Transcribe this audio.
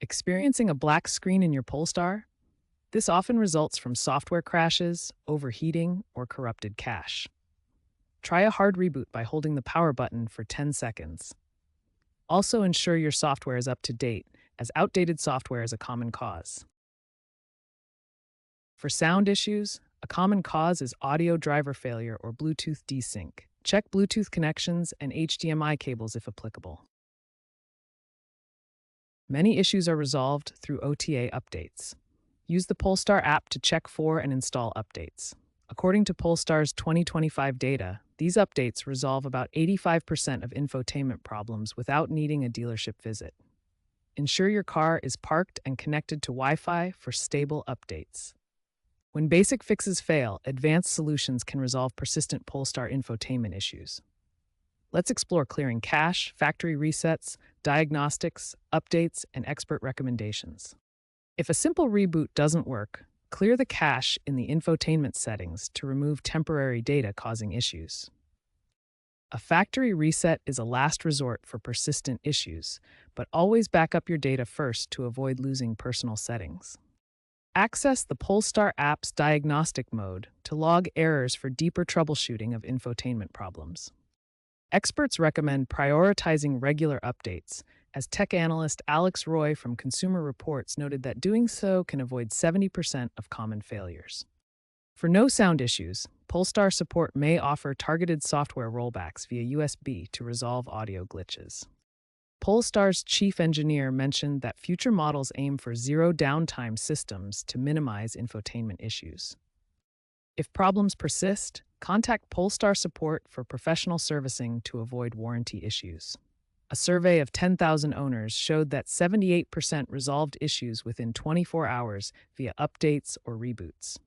Experiencing a black screen in your Polestar? This often results from software crashes, overheating, or corrupted cache. Try a hard reboot by holding the power button for 10 seconds. Also ensure your software is up to date, as outdated software is a common cause. For sound issues, a common cause is audio driver failure or Bluetooth desync. Check Bluetooth connections and HDMI cables if applicable. Many issues are resolved through OTA updates. Use the Polestar app to check for and install updates. According to Polestar's 2025 data, these updates resolve about 85% of infotainment problems without needing a dealership visit. Ensure your car is parked and connected to Wi-Fi for stable updates. When basic fixes fail, advanced solutions can resolve persistent Polestar infotainment issues. Let's explore clearing cache, factory resets, diagnostics, updates, and expert recommendations. If a simple reboot doesn't work, clear the cache in the infotainment settings to remove temporary data causing issues. A factory reset is a last resort for persistent issues, but always back up your data first to avoid losing personal settings. Access the Polestar app's diagnostic mode to log errors for deeper troubleshooting of infotainment problems. Experts recommend prioritizing regular updates, as tech analyst Alex Roy from Consumer Reports noted that doing so can avoid 70% of common failures. For no sound issues, Polestar support may offer targeted software rollbacks via USB to resolve audio glitches. Polestar's chief engineer mentioned that future models aim for zero downtime systems to minimize infotainment issues. If problems persist, contact Polestar support for professional servicing to avoid warranty issues. A survey of 10,000 owners showed that 78% resolved issues within 24 hours via updates or reboots.